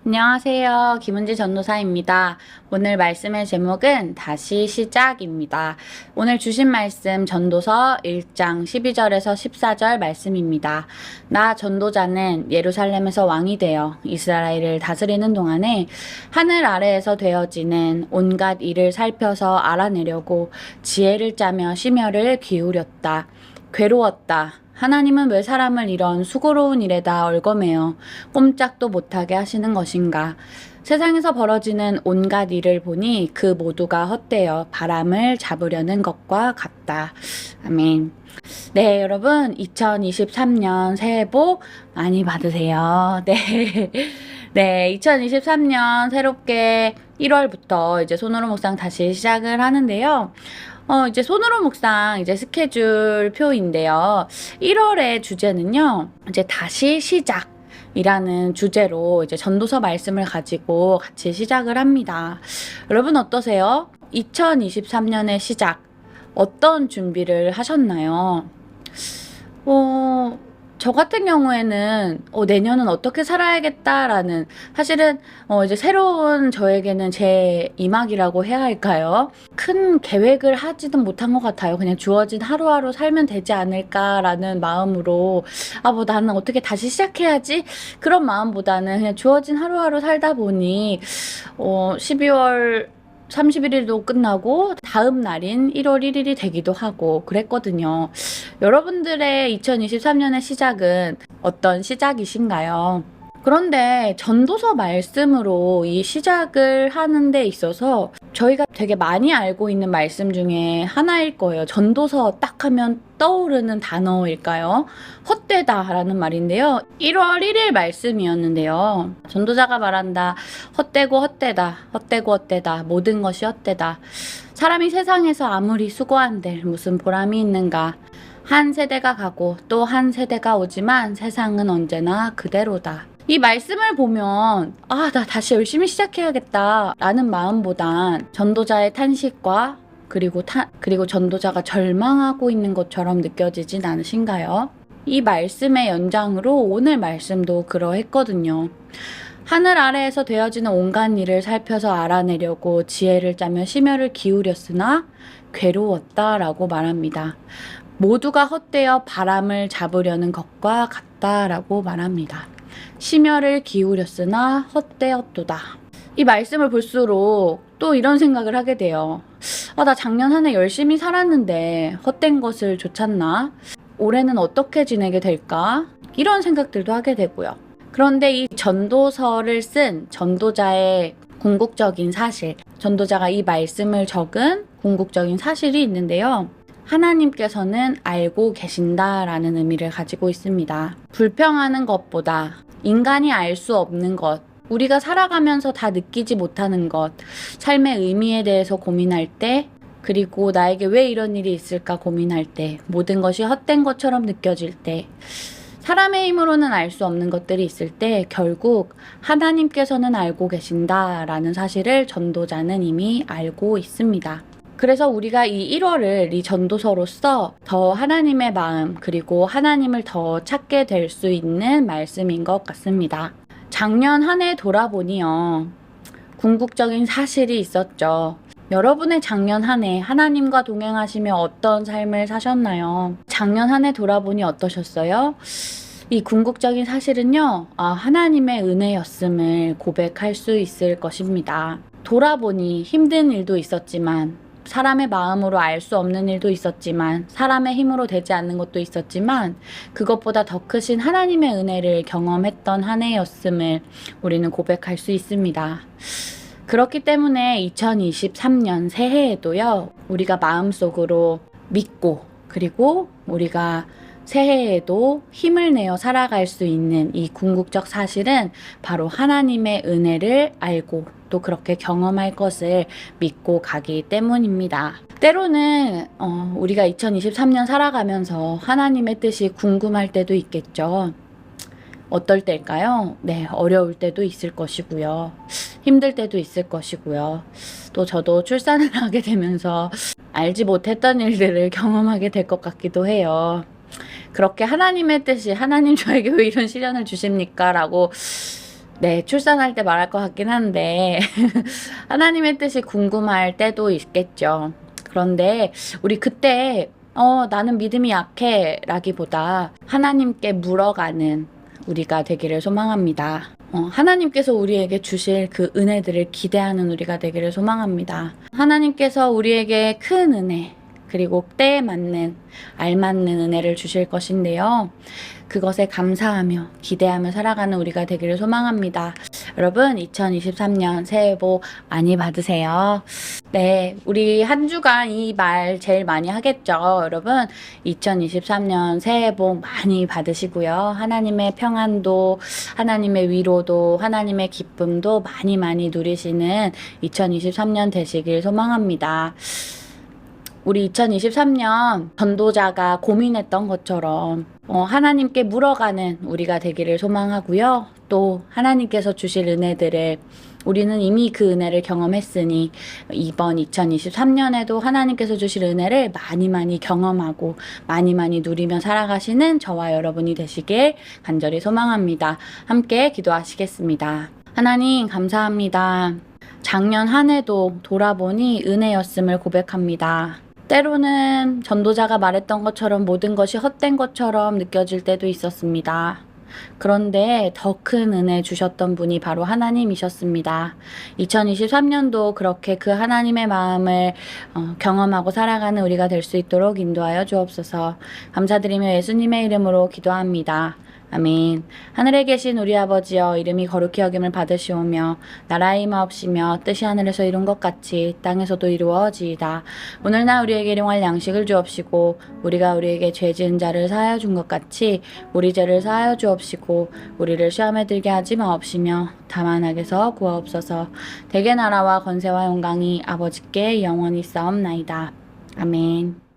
안녕하세요. 김은지 전도사입니다. 오늘 말씀의 제목은 다시 시작입니다. 오늘 주신 말씀 전도서 1장 12절에서 14절 말씀입니다. 나 전도자는 예루살렘에서 왕이 되어 이스라엘을 다스리는 동안에 하늘 아래에서 되어지는 온갖 일을 살펴서 알아내려고 지혜를 짜며 심혈을 기울였다. 괴로웠다. 하나님은 왜 사람을 이런 수고로운 일에다 얽어매어 꼼짝도 못하게 하시는 것인가? 세상에서 벌어지는 온갖 일을 보니 그 모두가 헛되어 바람을 잡으려는 것과 같다. 아멘. 네, 여러분 2023년 새해 복 많이 받으세요. 네. 네, 2023년 새롭게 1월부터 이제 손으로 묵상 다시 시작을 하는데요. 이제 손으로 묵상 이제 스케줄 표인데요. 1월의 주제는요, 이제 다시 시작이라는 주제로 이제 전도서 말씀을 가지고 같이 시작을 합니다. 여러분 어떠세요? 2023년의 시작, 어떤 준비를 하셨나요? 저 같은 경우에는 내년은 어떻게 살아야겠다라는, 사실은 이제 새로운 저에게는 제 2막이라고 해야 할까요? 큰 계획을 하지는 못한 것 같아요. 그냥 주어진 하루하루 살면 되지 않을까라는 마음으로 뭐 나는 어떻게 다시 시작해야지? 그런 마음보다는 그냥 주어진 하루하루 살다 보니 12월 31일도 끝나고 다음 날인 1월 1일이 되기도 하고 그랬거든요. 여러분들의 2023년의 시작은 어떤 시작이신가요? 그런데 전도서 말씀으로 이 시작을 하는 데 있어서 저희가 되게 많이 알고 있는 말씀 중에 하나일 거예요. 전도서 딱 하면 떠오르는 단어일까요? 헛되다라는 말인데요. 1월 1일 말씀이었는데요. 전도자가 말한다. 헛되고 헛되다. 헛되고 헛되다. 모든 것이 헛되다. 사람이 세상에서 아무리 수고한들 무슨 보람이 있는가. 한 세대가 가고 또 한 세대가 오지만 세상은 언제나 그대로다. 이 말씀을 보면 나 다시 열심히 시작해야겠다 라는 마음보단 전도자의 탄식과 그리고 전도자가 절망하고 있는 것처럼 느껴지진 않으신가요? 이 말씀의 연장으로 오늘 말씀도 그러했거든요. 하늘 아래에서 되어지는 온갖 일을 살펴서 알아내려고 지혜를 짜며 심혈을 기울였으나 괴로웠다라고 말합니다. 모두가 헛되어 바람을 잡으려는 것과 같다라고 말합니다. 심혈을 기울였으나 헛되었도다. 이 말씀을 볼수록 또 이런 생각을 하게 돼요. 나 작년 한 해 열심히 살았는데 헛된 것을 좇았나? 올해는 어떻게 지내게 될까? 이런 생각들도 하게 되고요. 그런데 이 전도서를 쓴 전도자의 궁극적인 사실, 전도자가 이 말씀을 적은 궁극적인 사실이 있는데요. 하나님께서는 알고 계신다라는 의미를 가지고 있습니다. 불평하는 것보다 인간이 알 수 없는 것, 우리가 살아가면서 다 느끼지 못하는 것, 삶의 의미에 대해서 고민할 때, 그리고 나에게 왜 이런 일이 있을까 고민할 때, 모든 것이 헛된 것처럼 느껴질 때, 사람의 힘으로는 알 수 없는 것들이 있을 때 결국 하나님께서는 알고 계신다라는 사실을 전도자는 이미 알고 있습니다. 그래서 우리가 이 1월을 이 전도서로서 더 하나님의 마음 그리고 하나님을 더 찾게 될 수 있는 말씀인 것 같습니다. 작년 한 해 돌아보니요. 궁극적인 사실이 있었죠. 여러분의 작년 한 해 하나님과 동행하시며 어떤 삶을 사셨나요? 작년 한 해 돌아보니 어떠셨어요? 이 궁극적인 사실은요. 하나님의 은혜였음을 고백할 수 있을 것입니다. 돌아보니 힘든 일도 있었지만 사람의 마음으로 알 수 없는 일도 있었지만 사람의 힘으로 되지 않는 것도 있었지만 그것보다 더 크신 하나님의 은혜를 경험했던 한 해였음을 우리는 고백할 수 있습니다. 그렇기 때문에 2023년 새해에도요. 우리가 마음속으로 믿고 그리고 우리가 새해에도 힘을 내어 살아갈 수 있는 이 궁극적 사실은 바로 하나님의 은혜를 알고 또 그렇게 경험할 것을 믿고 가기 때문입니다. 때로는 우리가 2023년 살아가면서 하나님의 뜻이 궁금할 때도 있겠죠. 어떨 때일까요? 네, 어려울 때도 있을 것이고요. 힘들 때도 있을 것이고요. 또 저도 출산을 하게 되면서 알지 못했던 일들을 경험하게 될 것 같기도 해요. 그렇게 하나님의 뜻이 하나님 저에게 왜 이런 시련을 주십니까? 라고 네, 출산할 때 말할 것 같긴 한데 하나님의 뜻이 궁금할 때도 있겠죠. 그런데 우리 그때 나는 믿음이 약해 라기보다 하나님께 물어가는 우리가 되기를 소망합니다. 하나님께서 우리에게 주실 그 은혜들을 기대하는 우리가 되기를 소망합니다. 하나님께서 우리에게 큰 은혜, 그리고 때에 맞는, 알맞는 은혜를 주실 것인데요. 그것에 감사하며 기대하며 살아가는 우리가 되기를 소망합니다. 여러분, 2023년 새해 복 많이 받으세요. 네, 우리 한 주간 이 말 제일 많이 하겠죠. 여러분, 2023년 새해 복 많이 받으시고요. 하나님의 평안도, 하나님의 위로도, 하나님의 기쁨도 많이 많이 누리시는 2023년 되시길 소망합니다. 우리 2023년 전도자가 고민했던 것처럼 하나님께 물어가는 우리가 되기를 소망하고요. 또 하나님께서 주실 은혜들을 우리는 이미 그 은혜를 경험했으니 이번 2023년에도 하나님께서 주실 은혜를 많이 많이 경험하고 많이 많이 누리며 살아가시는 저와 여러분이 되시길 간절히 소망합니다. 함께 기도하시겠습니다. 하나님 감사합니다. 작년 한 해도 돌아보니 은혜였음을 고백합니다. 때로는 전도자가 말했던 것처럼 모든 것이 헛된 것처럼 느껴질 때도 있었습니다. 그런데 더 큰 은혜 주셨던 분이 바로 하나님이셨습니다. 2023년도 그렇게 그 하나님의 마음을 경험하고 살아가는 우리가 될 수 있도록 인도하여 주옵소서. 감사드리며 예수님의 이름으로 기도합니다. 아멘. 하늘에 계신 우리 아버지여, 이름이 거룩히 여김을 받으시오며 나라의 임하옵시며 뜻이 하늘에서 이룬 것 같이 땅에서도 이루어지이다. 오늘날 우리에게 일용할 양식을 주옵시고 우리가 우리에게 죄 지은 자를 사하여 준 것 같이 우리 죄를 사하여 주옵시고 우리를 시험에 들게 하지 마옵시며 다만 악에서 구하옵소서. 대개 나라와 권세와 영광이 아버지께 영원히 싸움나이다. 아멘.